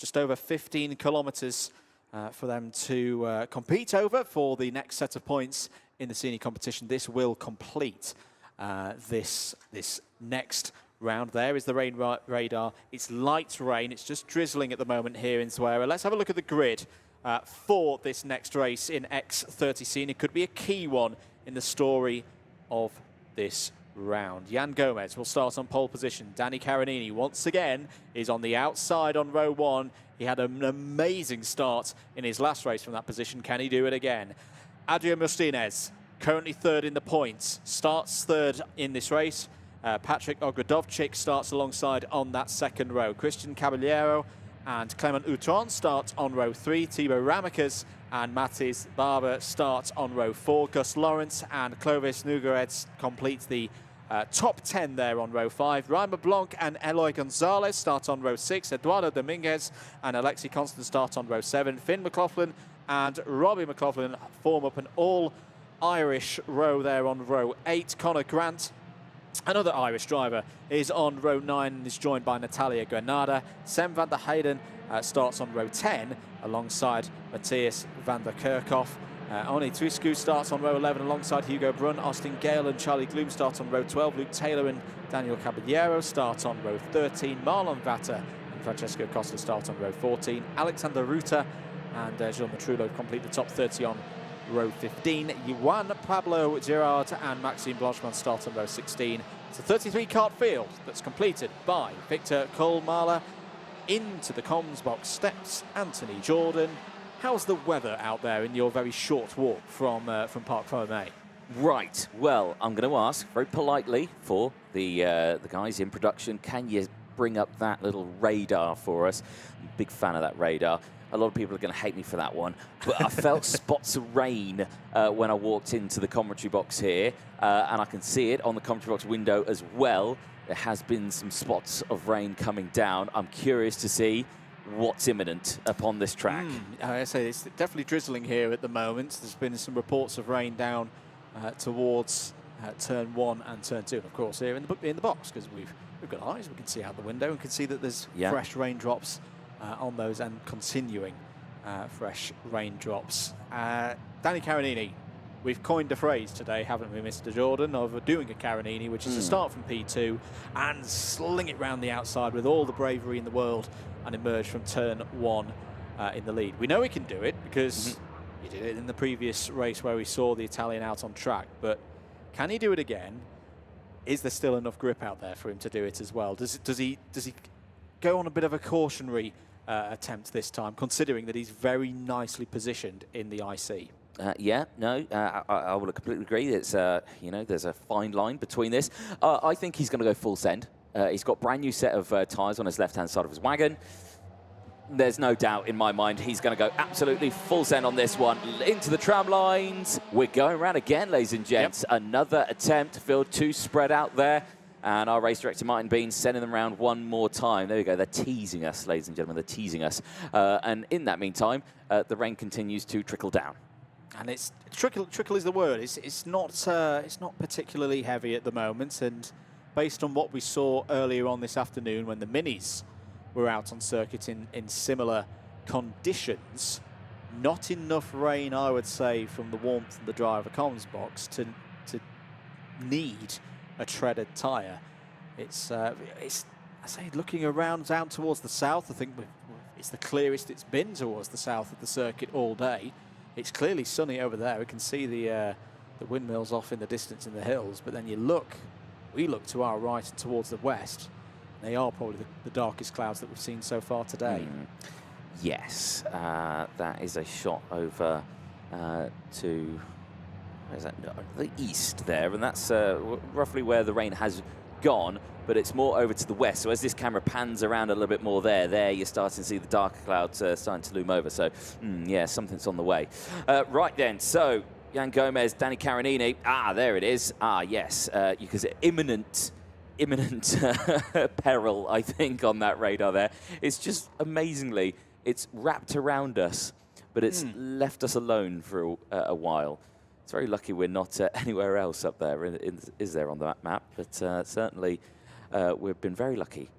just over 15 kilometres for them to compete over for the next set of points in the senior competition. This will complete this next round. There is the rain radar. It's light rain. It's just drizzling at the moment here in Zuera. Let's have a look at the grid for this next race in X30 Senior. Could be a key one in the story of this round. Jan Gomez will start on pole position. Danny Caronini once again is on the outside on row 1. He had an amazing start in his last race from that position. Can he do it again? Adrian Martinez, currently third in the points, starts third in this race. Patrick Ogrodovchik starts alongside on that second row. Christian Caballero and Clement Outron start on row 3. Thibaut Ramicas and Mathis Barber start on row 4. Gus Lawrence and Clovis Nugaretz complete the top 10 there on row 5. Reimer Blanc and Eloy Gonzalez start on row 6. Eduardo Dominguez and Alexi Constant start on row 7. Finn McLaughlin and Robbie McLaughlin form up an all-Irish row there on row 8. Conor Grant, another Irish driver, is on row 9 and is joined by Natalia Granada. Sem van der Heyden starts on row 10 alongside Matthias van der Kerkhoff. Oni Triscu starts on row 11 alongside Hugo Brunn. Austin Gale and Charlie Gloom start on row 12. Luke Taylor and Daniel Caballero start on row 13. Marlon Vatter and Francesco Costa start on row 14. Alexander Ruta and Jean Matrullo complete the top 30 on row 15. Juan Pablo Girard and Maxime Blanchemont start on row 16. It's a 33-cart field that's completed by Victor Kohlmahler. Into the comms box steps Anthony Jordan. How's the weather out there in your very short walk from Parc Fermé? Right, well, I'm going to ask very politely for the guys in production, can you bring up that little radar for us? I'm a big fan of that radar. A lot of people are going to hate me for that one, but I felt spots of rain when I walked into the commentary box here, and I can see it on the commentary box window as well. There has been some spots of rain coming down. I'm curious to see what's imminent upon this track. I say it's definitely drizzling here at the moment. There's been some reports of rain down towards turn 1 and turn 2, and of course here in the box, because we've got eyes. We can see out the window and can see that there's fresh raindrops on those, and continuing fresh raindrops. Danny Caronini, we've coined a phrase today, haven't we, Mr. Jordan, of doing a Caronini, which is to start from P2 and sling it round the outside with all the bravery in the world and emerge from turn 1 in the lead. We know he can do it because he did it in the previous race where we saw the Italian out on track, but can he do it again? Is there still enough grip out there for him to do it as well? Does he go on a bit of a cautionary attempt this time, considering that he's very nicely positioned in the IC? Yeah, no, I will completely agree. It's you know, there's a fine line between this. I think he's going to go full send. He's got brand new set of tyres on his left-hand side of his wagon. There's no doubt in my mind he's going to go absolutely full send on this one. Into the tram lines. We're going around again, ladies and gents. Another attempt to field 2 spread out there. And our race director, Martin Bean, sending them around one more time. There we go. They're teasing us, ladies and gentlemen. They're teasing us. And in that meantime, the rain continues to trickle down. And it's trickle is the word. It's not particularly heavy at the moment. And based on what we saw earlier on this afternoon when the minis were out on circuit in similar conditions, not enough rain, I would say, from the warmth of the driver comms box to need a treaded tyre. It's I say, looking around down towards the south, I think it's the clearest it's been towards the south of the circuit all day. It's clearly sunny over there. We can see the windmills off in the distance in the hills, but then we look to our right and towards the west. They are probably the darkest clouds that we've seen so far today. Yes, that is a shot over to where's that? The east there, and that's roughly where the rain has gone, but it's more over to the west. So as this camera pans around a little bit more there you're starting to see the darker clouds starting to loom over. So yeah, something's on the way. Right then, so Jan Gomez, Danny Caronini. There it is. Yes, because imminent peril, I think, on that radar there. It's just amazingly, it's wrapped around us, but it's left us alone for a while. It's very lucky we're not anywhere else up there, is there on the map, but certainly we've been very lucky.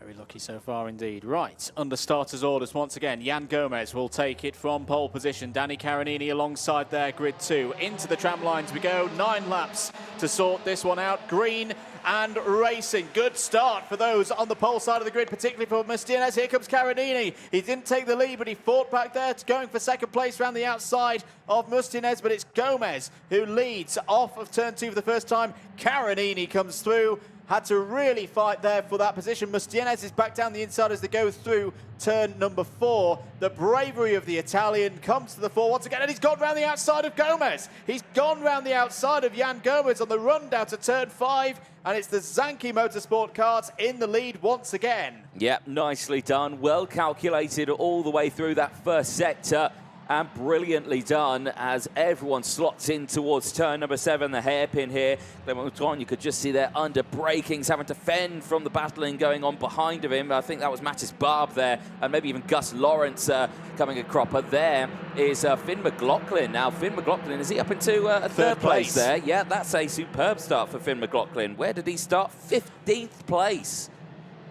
Very lucky so far indeed. Right, under starters orders once again. Jan Gomez will take it from pole position. Danny Carinini alongside there, grid 2. Into the tram lines we go. 9 laps to sort this one out. Green and racing. Good start for those on the pole side of the grid, particularly for Martinez. Here comes Carinini. He didn't take the lead, but he fought back there, going for second place around the outside of Martinez, but it's Gomez who leads off of turn 2 for the first time. Carinini comes through. Had to really fight there for that position. Martinez is back down the inside as they go through turn number 4. The bravery of the Italian comes to the fore once again, and he's gone round the outside of Gomez. He's gone round the outside of Jan Gomez on the run down to turn 5, and it's the Zanchi Motorsport cars in the lead once again. Yep, nicely done. Well calculated all the way through that first sector. And brilliantly done as everyone slots in towards turn number 7, the hairpin here. You could just see there under brakings, having to fend from the battling going on behind of him. I think that was Mattis Barb there, and maybe even Gus Lawrence coming a cropper. There is Finn McLaughlin. Now, Finn McLaughlin, is he up into a third place there? Yeah, that's a superb start for Finn McLaughlin. Where did he start? 15th place.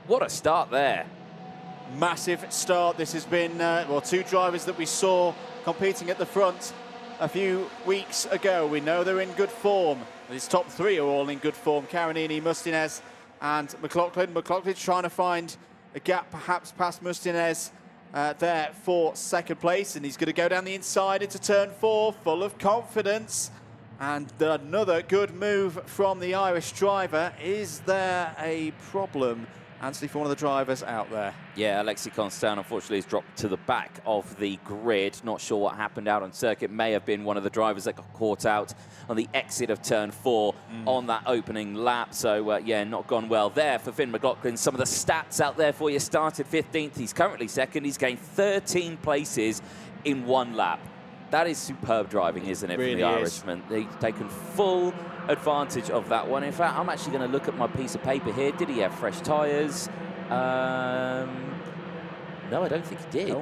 What a start there. Massive start. This has been, well, 2 drivers that we saw competing at the front a few weeks ago. We know they're in good form. His top 3 are all in good form. Carinini, Martinez and McLaughlin. McLaughlin's trying to find a gap perhaps past Martinez there for second place, and he's going to go down the inside into turn 4 full of confidence. And another good move from the Irish driver. Is there a problem, Anthony, for one of the drivers out there? Yeah, Alexi Constant, unfortunately, has dropped to the back of the grid. Not sure what happened out on circuit. May have been one of the drivers that got caught out on the exit of turn 4 on that opening lap. So, yeah, not gone well there for Finn McLaughlin. Some of the stats out there for you. Started 15th. He's currently 2nd. He's gained 13 places in 1 lap. That is superb driving, isn't it, really, from the Irishman? They've taken full advantage of that one. In fact, I'm actually going to look at my piece of paper here. Did he have fresh tyres? No, I don't think he did. No.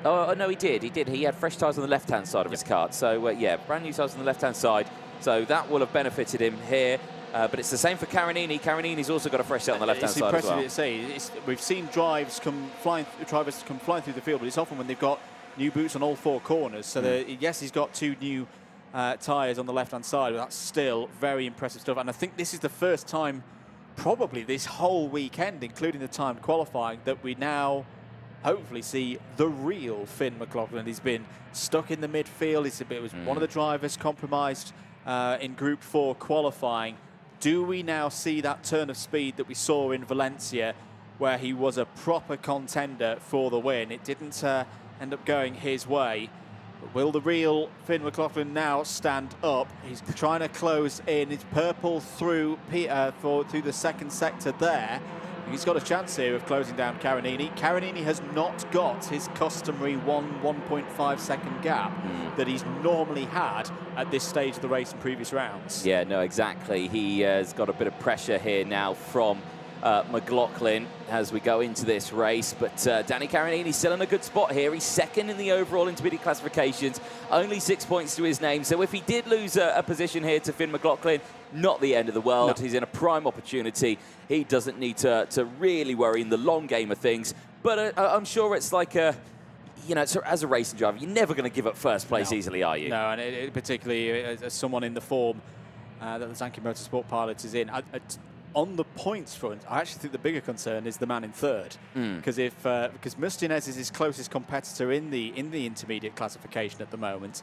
Oh, no, he did. He did. He had fresh tyres on the left-hand side of his kart. So, yeah, brand new tyres on the left-hand side. So that will have benefited him here. But it's the same for Carinini. Carinini's also got a fresh set on the left-hand side as well. It's impressive to say. We've seen drivers come flying through the field, but it's often when they've got new boots on all 4 corners. So, yes, he's got 2 new tyres on the left-hand side, but that's still very impressive stuff. And I think this is the first time, probably this whole weekend, including the timed qualifying, that we now hopefully see the real Finn McLaughlin. He's been stuck in the midfield. It was one of the drivers compromised in Group 4 qualifying. Do we now see that turn of speed that we saw in Valencia, where he was a proper contender for the win? It didn't end up going his way. But will the real Finn McLaughlin now stand up? He's trying to close in. It's purple through through the second sector there. He's got a chance here of closing down Carinini. Carinini has not got his customary 1.5 second gap that he's normally had at this stage of the race in previous rounds. Yeah, no, exactly. He has got a bit of pressure here now from McLaughlin as we go into this race, but Danny Carinini still in a good spot here. He's 2nd in the overall intermediate classifications, only 6 points to his name. So if he did lose a position here to Finn McLaughlin, not the end of the world. No. He's in a prime opportunity. He doesn't need to really worry in the long game of things, but I'm sure it's like a, you know, as a racing driver, you're never going to give up first place easily, are you? No, and particularly as someone in the form that the Zanchi Motorsport pilot is in. On the points front, I actually think the bigger concern is the man in 3rd, because Martinez is his closest competitor in the intermediate classification at the moment,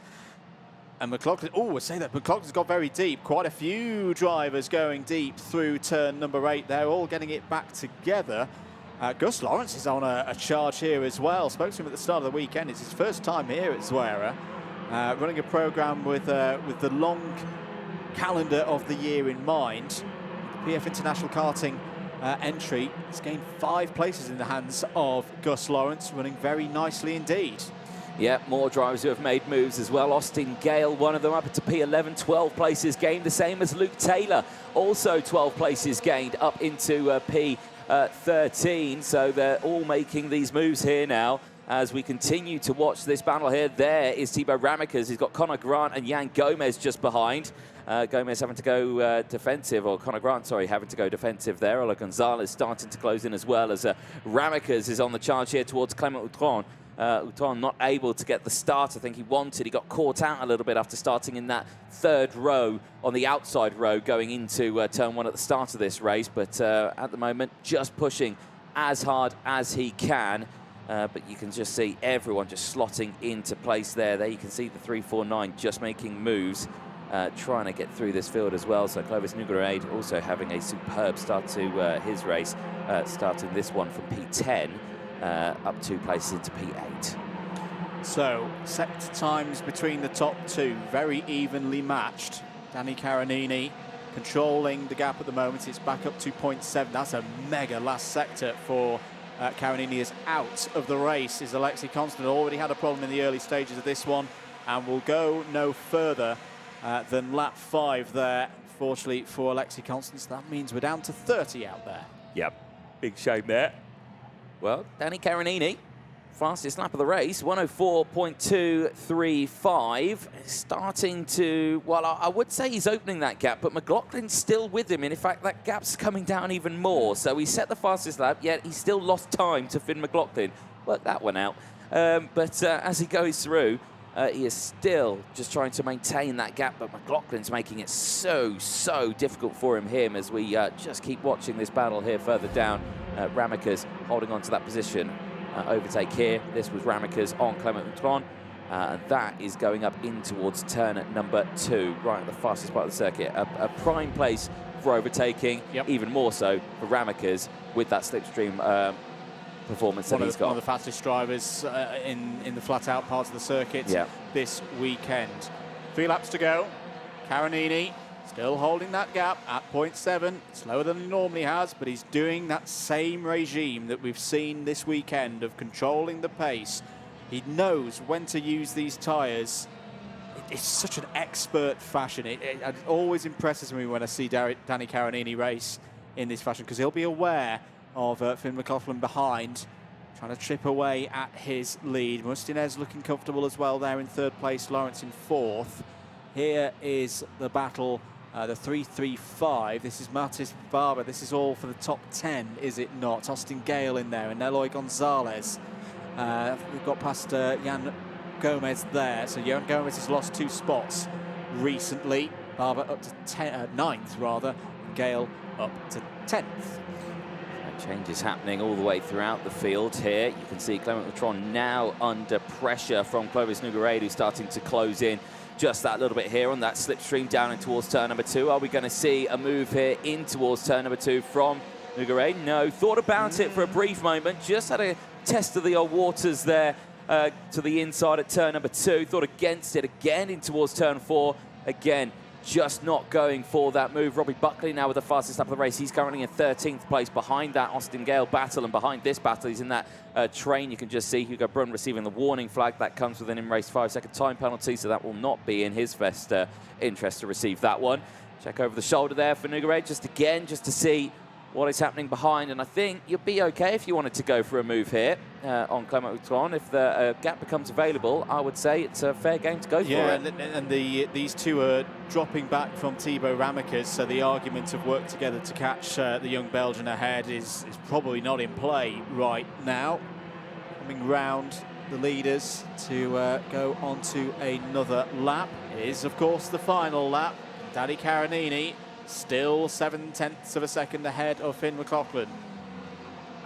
and McLaughlin. Oh, I say that McLaughlin's got very deep. Quite a few drivers going deep through turn number 8. They're all getting it back together. Gus Lawrence is on a charge here as well. Spoke to him at the start of the weekend. It's his first time here at Zweira, running a program with the long calendar of the year in mind. PF International Karting entry. He's gained 5 places in the hands of Gus Lawrence, running very nicely indeed. Yeah, more drivers who have made moves as well. Austin Gale, one of them, up to P11, 12 places gained, the same as Luke Taylor, also 12 places gained up into P13. So they're all making these moves here now. as we continue to watch this battle here. There is Thibaut Ramekers. He's got Conor Grant and Jan Gomez just behind. Gomez having to go defensive, or Conor Grant, sorry, having to go defensive there. Ola Gonzalez starting to close in as well, as Ramekers is on the charge here towards Clement Outron. Outron not able to get the start I think he wanted. He got caught out a little bit after starting in that third row on the outside row going into turn one at the start of this race. But at the moment, just pushing as hard as he can. But you can just see everyone just slotting into place there. There you can see the 349 just making moves, trying to get through this field as well. So Clovis Nogueira also having a superb start to his race, starting this one from P10 up 2 places into P8. So sector times between the top two, very evenly matched. Danny Caronini controlling the gap at the moment. It's back up to 0.7. That's a mega last sector for Caronini. Is out of the race. Is Alexei Constant. Already had a problem in the early stages of this one and will go no further than lap 5 there, fortunately for Alexei Constant. So that means we're down to 30 out there. Yep, big shame there. Well, Danny Caronini, fastest lap of the race, 104.235. Starting to, well, I would say he's opening that gap, but McLaughlin's still with him. And in fact, that gap's coming down even more. So he set the fastest lap, yet he still lost time to Finn McLaughlin. Worked that one out. But as he goes through, he is still just trying to maintain that gap, but McLaughlin's making it so difficult for him as we just keep watching this battle here further down. Ramekers holding on to that position. Overtake here. This was Ramekers on Clement Outron. And that is going up in towards turn number 2, right at the fastest part of the circuit. A prime place for overtaking, even more so for Ramekers with that slipstream performance that he's got. One of the fastest drivers in the flat-out parts of the circuit this weekend. 3 laps to go. Caronini still holding that gap at 0.7, slower than he normally has, but he's doing that same regime that we've seen this weekend of controlling the pace. He knows when to use these tyres. It's such an expert fashion. It always impresses me when I see Danny Caronini race in this fashion, because he'll be aware of Finn McLaughlin behind, trying to chip away at his lead. Mustinez looking comfortable as well there in 3rd place, Lawrence in 4th. Here is the battle, the 335. This is Matis Barber. This is all for the top 10, is it not? Austin Gale in there and Eloy Gonzalez. We've got past Jan Gomez there. So Jan Gomez has lost 2 spots recently. Barber up to 9th rather, and Gale up to 10th. Changes happening all the way throughout the field here. You can see Clement Outron now under pressure from Clovis Nogueira, who's starting to close in just that little bit here on that slipstream down in towards turn number 2. Are we going to see a move here in towards turn number 2 from Nogueira? No, thought about it for a brief moment, just had a test of the old waters there to the inside at turn number 2. Thought against it again in towards turn 4. Again, just not going for that move. Robbie Buckley now with the fastest lap of the race. He's currently in 13th place behind that Austin Gale battle, and behind this battle he's in that train. You can just see Hugo Brunn receiving the warning flag. That comes with an in-race 5-second time penalty, so that will not be in his best interest to receive that one. Check over the shoulder there for Nogueira just to see what is happening behind, and I think you'd be okay if you wanted to go for a move here on Clement Outron. If the gap becomes available, I would say it's a fair game to go for it. And these two are dropping back from Thibaut Ramekers, so the argument of work together to catch the young Belgian ahead is probably not in play right now. Coming round the leaders to go on to another lap is, of course, the final lap. Danny Caronini still 7/10 of a second ahead of Finn McLaughlin.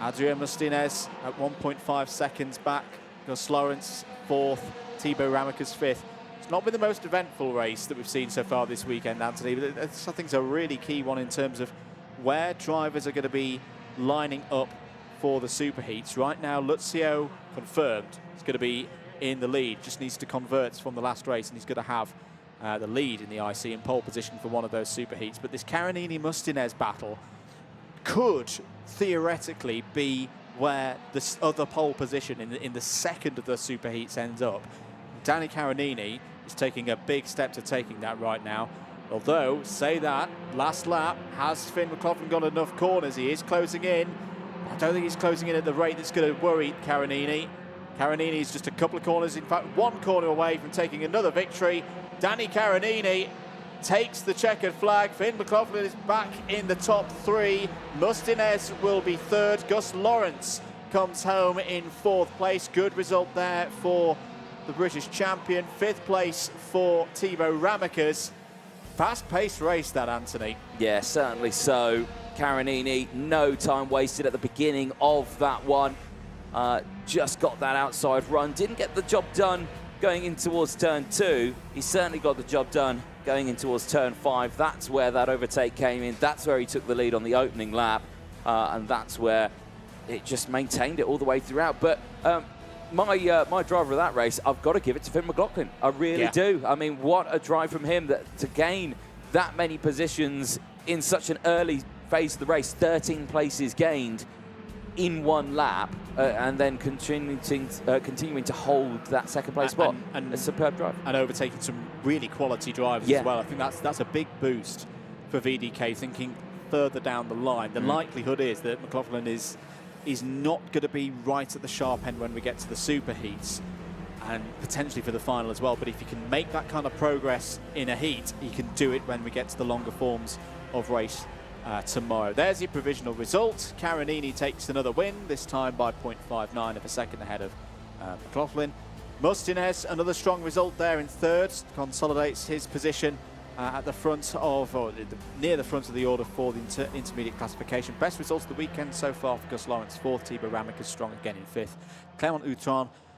Adrien Mustinez at 1.5 seconds back. Gus Lawrence 4th, Thibaut Ramekers 5th. It's not been the most eventful race that we've seen so far this weekend, Anthony, but I think it's a really key one in terms of where drivers are going to be lining up for the superheats. Right now, Luzio confirmed he's going to be in the lead, just needs to convert from the last race, and he's going to have the lead in the IC in pole position for one of those superheats. But this Caronini-Mustinez battle could theoretically be where this other pole position in the second of the superheats ends up. Danny Caronini is taking a big step to taking that right now. Although, say that, last lap, has Finn McLaughlin got enough corners? He is closing in. I don't think he's closing in at the rate that's going to worry Caronini. Caronini's just a couple of corners, in fact, one corner away from taking another victory. Danny Caronini takes the checkered flag. Finn McLaughlin is back in the top 3. Mustinez will be 3rd. Gus Lawrence comes home in 4th place. Good result there for the British champion. 5th place for Thibaut Ramakas. Fast-paced race, that, Anthony. Yeah, certainly so. Caronini, no time wasted at the beginning of that one. Just got that outside run. Didn't get the job done going in towards turn 2. He certainly got the job done going in towards turn 5. That's where that overtake came in. That's where he took the lead on the opening lap. And that's where it just maintained it all the way throughout. But my driver of that race, I've got to give it to Finn McLaughlin. I really do. I mean, what a drive from him to gain that many positions in such an early phase of the race. 13 places gained in one lap, and then continuing to hold that second place spot. And a superb drive. And overtaking some really quality drivers as well. I think that's a big boost for VDK, thinking further down the line. The likelihood is that McLaughlin is not going to be right at the sharp end when we get to the super heats, and potentially for the final as well. But if he can make that kind of progress in a heat, he can do it when we get to the longer forms of race tomorrow. There's your provisional result. Caronini takes another win, this time by 0.59 of a second ahead of McLaughlin. Mustinez, another strong result there in 3rd, consolidates his position at the front of, or near the front of the order for the intermediate classification. Best results of the weekend so far for Gus Lawrence, 4th. Thibaut Ramakas strong again in 5th. Clément Outran